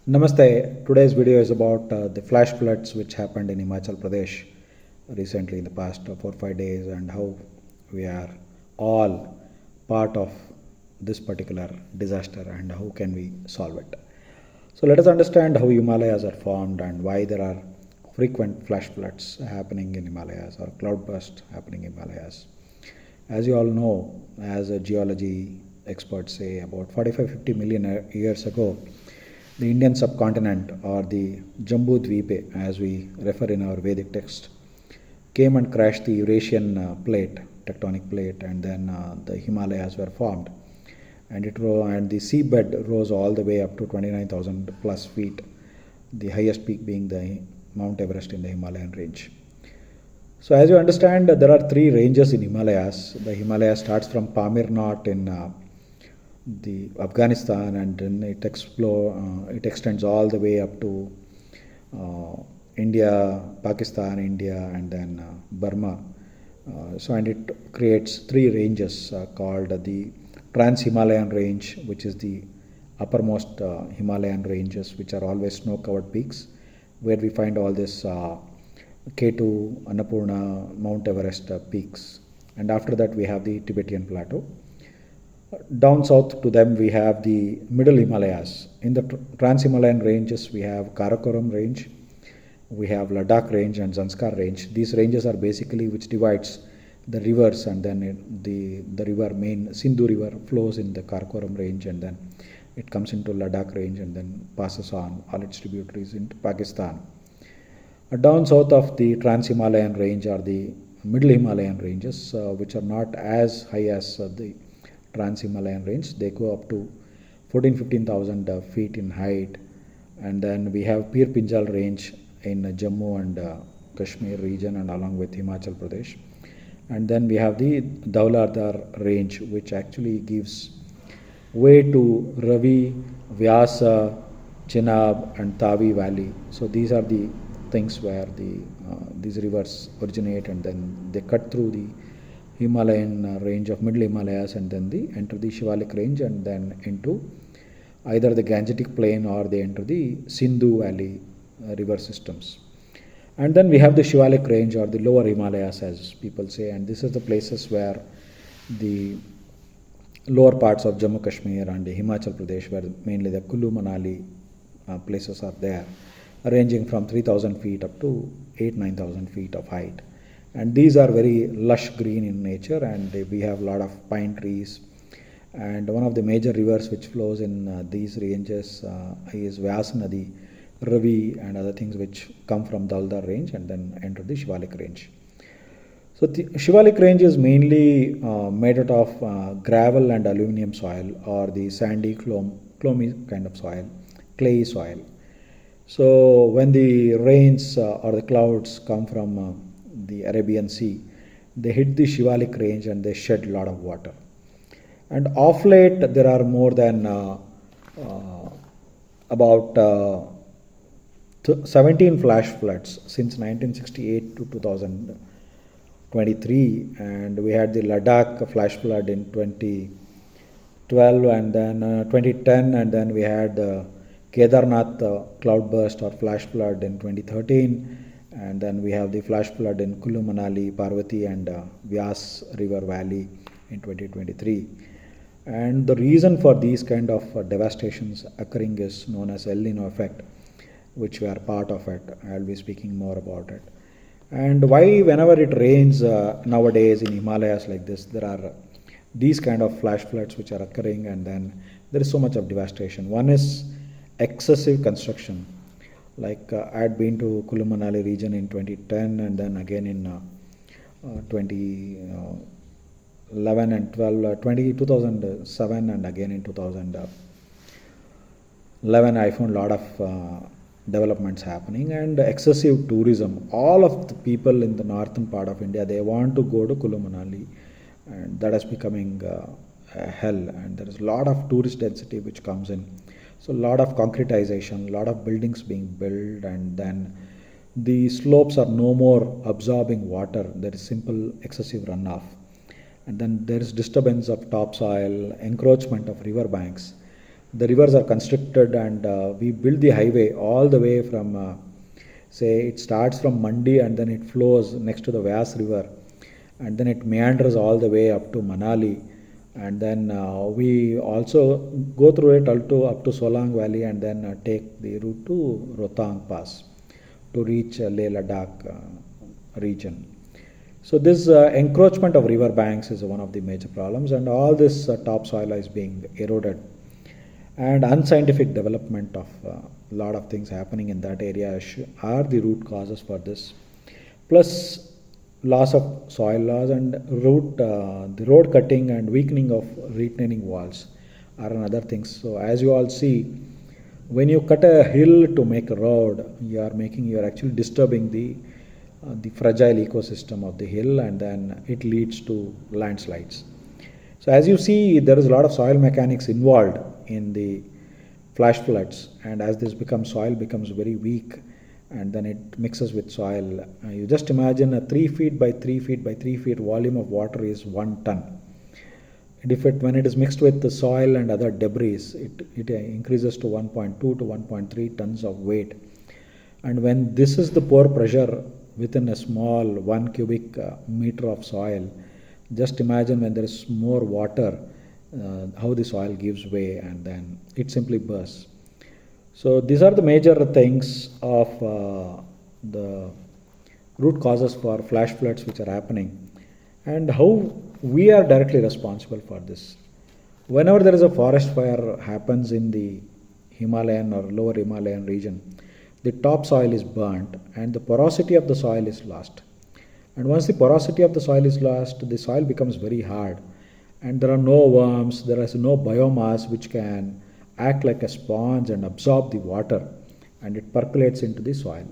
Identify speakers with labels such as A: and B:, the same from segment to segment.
A: Namaste. Today's video is about the flash floods which happened in Himachal Pradesh recently in the past 4 or 5 days, and how we are all part of this particular disaster and how can we solve it. So let us understand how Himalayas are formed and why there are frequent flash floods happening in Himalayas or cloudburst happening in Himalayas. As you all know, as a geology experts say, about 45-50 million years ago, the Indian subcontinent, or the Jambu Dvipe as we refer in our Vedic text, came and crashed the Eurasian tectonic plate, and then the Himalayas were formed. And and the seabed rose all the way up to 29,000 plus feet, the highest peak being the Mount Everest in the Himalayan range. So as you understand, there are three ranges in Himalayas. The Himalaya starts from Pamir Knot in the Afghanistan, and then it extends all the way up to India, Pakistan, India, and then Burma. And it creates three ranges called the Trans-Himalayan range, which is the uppermost Himalayan ranges, which are always snow-covered peaks, where we find all this K2, Annapurna, Mount Everest peaks. And after that we have the Tibetan Plateau. Down south to them we have the middle Himalayas. In the Trans-Himalayan ranges we have Karakoram range, we have Ladakh range and Zanskar range. These ranges are basically which divides the rivers, and then the river main Sindhu river flows in the Karakoram range, and then it comes into Ladakh range and then passes on all its tributaries into Pakistan. Down south of the Trans-Himalayan range are the middle Himalayan ranges, which are not as high as the Trans-Himalayan range. They go up to 14,000-15,000 feet in height. And then we have Pir Pinjal range in Jammu and Kashmir region, and along with Himachal Pradesh. And then we have the Dhauladhar range, which actually gives way to Ravi, Vyas, Chenab and Tavi Valley. So these are the things where these rivers originate, and then they cut through the Himalayan range of middle Himalayas, and then they enter the Shivalik range, and then into either the Gangetic plain or they enter the Sindhu Valley river systems. And then we have the Shivalik range, or the lower Himalayas as people say, and this is the places where the lower parts of Jammu Kashmir and the Himachal Pradesh, where mainly the Kullu Manali places are there, ranging from 3,000 feet up to 8,000-9,000 feet of height. And these are very lush green in nature, and we have a lot of pine trees. And one of the major rivers which flows in these ranges is Vyas Nadi, Ravi and other things which come from Dhauladhar range and then enter the Shivalik range. So the Shivalik range is mainly made out of gravel and aluminium soil, or the sandy clomy kind of soil, clayey soil. So when the rains or the clouds come from the Arabian Sea, they hit the Shivalik range and they shed a lot of water. And off late there are more than about 17 flash floods since 1968 to 2023, and we had the Ladakh flash flood in 2012, and then 2010, and then we had Kedarnath cloudburst or flash flood in 2013, and then we have the flash flood in Kullu Manali, Parvathi and Vyas river valley in 2023. And the reason for these kind of devastations occurring is known as El Nino effect, which we are part of it. I'll be speaking more about it. And why whenever it rains nowadays in Himalayas like this, there are these kind of flash floods which are occurring, and then there is so much of devastation. One is excessive construction. Like I had been to Kullu Manali region in 2010, and then again in 2011 and 2007, and again in 2011 I found a lot of developments happening, and excessive tourism. All of the people in the northern part of India, they want to go to Kullu Manali, and that is becoming hell, and there is a lot of tourist density which comes in. So a lot of concretization, a lot of buildings being built, and then the slopes are no more absorbing water. There is simple excessive runoff, and then there is disturbance of topsoil, encroachment of river banks, the rivers are constricted, and we build the highway all the way from, say, it starts from Mandi and then it flows next to the Vyas river, and then it meanders all the way up to Manali, and then we also go through it up to Solang Valley, and then take the route to Rohtang Pass to reach Leh Ladakh region. So this encroachment of river banks is one of the major problems, and all this topsoil is being eroded, and unscientific development of a lot of things happening in that area are the root causes for this. Plus loss of soil loss and the road cutting and weakening of retaining walls are another things. So as you all see, when you cut a hill to make a road, you are actually disturbing the fragile ecosystem of the hill, and then it leads to landslides. So as you see, there is a lot of soil mechanics involved in the flash floods, and as this soil becomes very weak, and then it mixes with soil. You just imagine a 3 feet by 3 feet by 3 feet volume of water is 1 ton. And when it is mixed with the soil and other debris, it increases to 1.2 to 1.3 tons of weight. And when this is the pore pressure within a small 1 cubic meter of soil, just imagine when there is more water, how the soil gives way, and then it simply bursts. So these are the major things of the root causes for flash floods which are happening, and how we are directly responsible for this. Whenever there is a forest fire happens in the Himalayan or lower Himalayan region, the topsoil is burnt and the porosity of the soil is lost. And once the porosity of the soil is lost, the soil becomes very hard, and there are no worms, there is no biomass which can act like a sponge and absorb the water, and it percolates into the soil.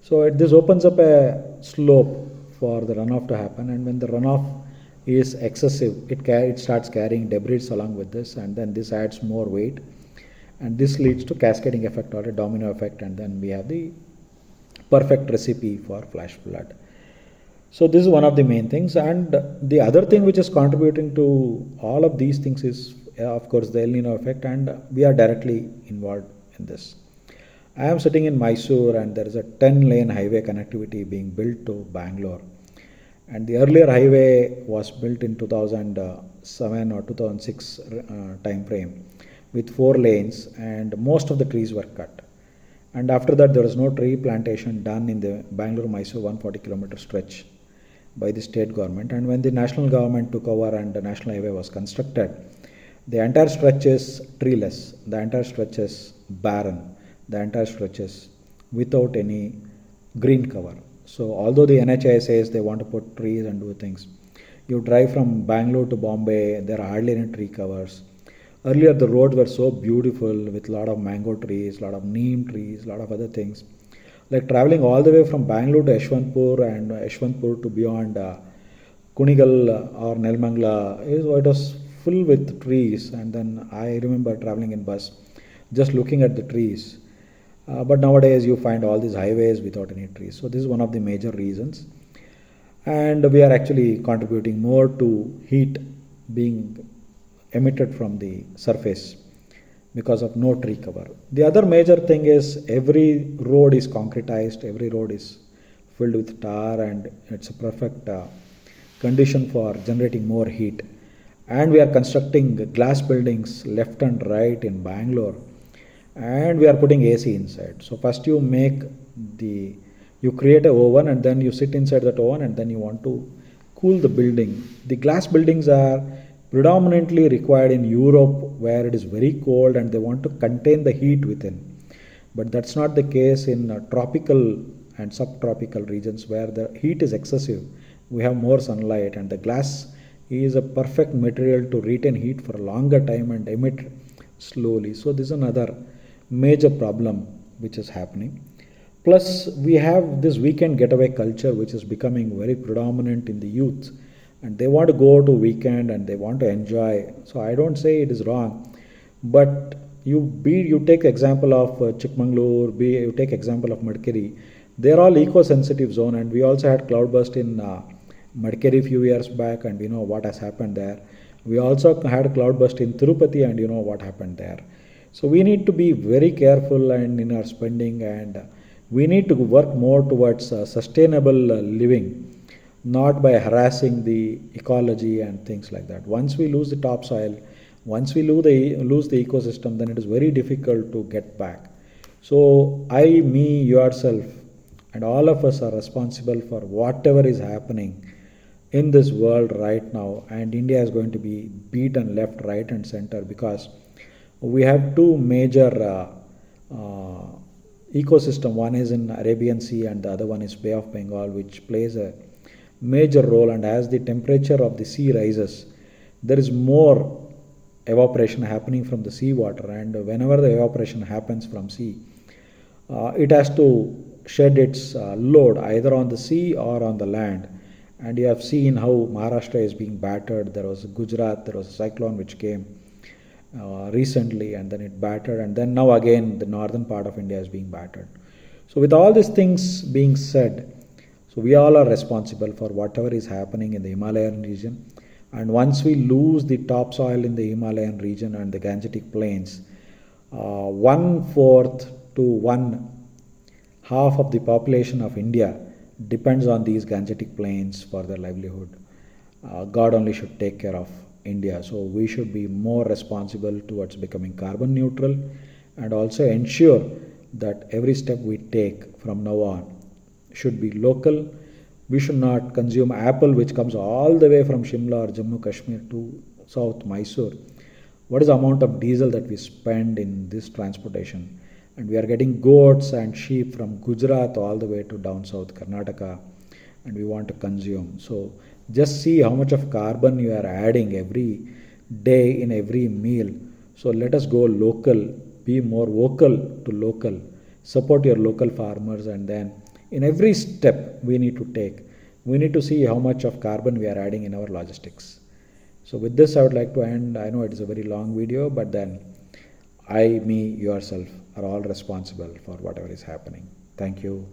A: So this opens up a slope for the runoff to happen, and when the runoff is excessive, it starts carrying debris along with this, and then this adds more weight, and this leads to cascading effect or a domino effect, and then we have the perfect recipe for flash flood. So this is one of the main things, and the other thing which is contributing to all of these things is of course the El Nino effect, and we are directly involved in this. I am sitting in Mysore, and there is a 10-lane highway connectivity being built to Bangalore, and the earlier highway was built in 2007 or 2006 time frame with 4 lanes, and most of the trees were cut. And after that, there was no tree plantation done in the Bangalore-Mysore 140-kilometer stretch by the state government. And when the national government took over and the national highway was constructed, the entire stretch is treeless, the entire stretch is barren, the entire stretch is without any green cover. So although the NHAI says they want to put trees and do things, you drive from Bangalore to Bombay, there are hardly any tree covers. Earlier the roads were so beautiful with a lot of mango trees, a lot of neem trees, a lot of other things. Like traveling all the way from Bangalore to Yeshwanthpur and Yeshwanthpur to beyond Kunigal or Nelmangla, it was full with trees, and then I remember traveling in bus just looking at the trees. But nowadays you find all these highways without any trees. So this is one of the major reasons, and we are actually contributing more to heat being emitted from the surface because of no tree cover. The other major thing is every road is concretized, every road is filled with tar, and it's a perfect condition for generating more heat. And we are constructing glass buildings left and right in Bangalore, and we are putting AC inside. So first you create a oven, and then you sit inside that oven, and then you want to cool the building. The glass buildings are predominantly required in Europe, where it is very cold and they want to contain the heat within. But that's not the case in tropical and subtropical regions where the heat is excessive. We have more sunlight, and the glass is a perfect material to retain heat for a longer time and emit slowly. So this is another major problem which is happening. Plus we have this weekend getaway culture which is becoming very predominant in the youth, and they want to go to weekend and they want to enjoy. So I don't say it is wrong, but you take example of Chikmagalur, you take example of Madikeri. They are all eco-sensitive zone, and we also had cloudburst in Madikeri few years back, and you know what has happened there. We also had a cloudburst in Tirupati, and you know what happened there. So we need to be very careful and in our spending, and we need to work more towards sustainable living, not by harassing the ecology and things like that. Once we lose the topsoil, once we lose the ecosystem, then it is very difficult to get back. So I, me, yourself, and all of us are responsible for whatever is happening in this world right now, and India is going to be beaten left, right, and center because we have two major ecosystem. One is in Arabian Sea, and the other one is Bay of Bengal, which plays a major role. And as the temperature of the sea rises, there is more evaporation happening from the sea water, and whenever the evaporation happens from sea, it has to shed its load either on the sea or on the land. And you have seen how Maharashtra is being battered. There was Gujarat, there was a cyclone which came recently, and then it battered, and then now again the northern part of India is being battered. So with all these things being said, so we all are responsible for whatever is happening in the Himalayan region. And once we lose the topsoil in the Himalayan region and the Gangetic plains, one fourth to one half of the population of India depends on these Gangetic plains for their livelihood. God only should take care of India. So we should be more responsible towards becoming carbon neutral, and also ensure that every step we take from now on should be local. We should not consume apple which comes all the way from Shimla or Jammu Kashmir to South Mysore. What is the amount of diesel that we spend in this transportation? And we are getting goats and sheep from Gujarat all the way to down south Karnataka, and we want to consume. So just see how much of carbon you are adding every day in every meal. So let us go local, be more vocal to local, support your local farmers, and then in every step we need to take, we need to see how much of carbon we are adding in our logistics. So with this I would like to end. I know it is a very long video, but then I, me, yourself are all responsible for whatever is happening. Thank you.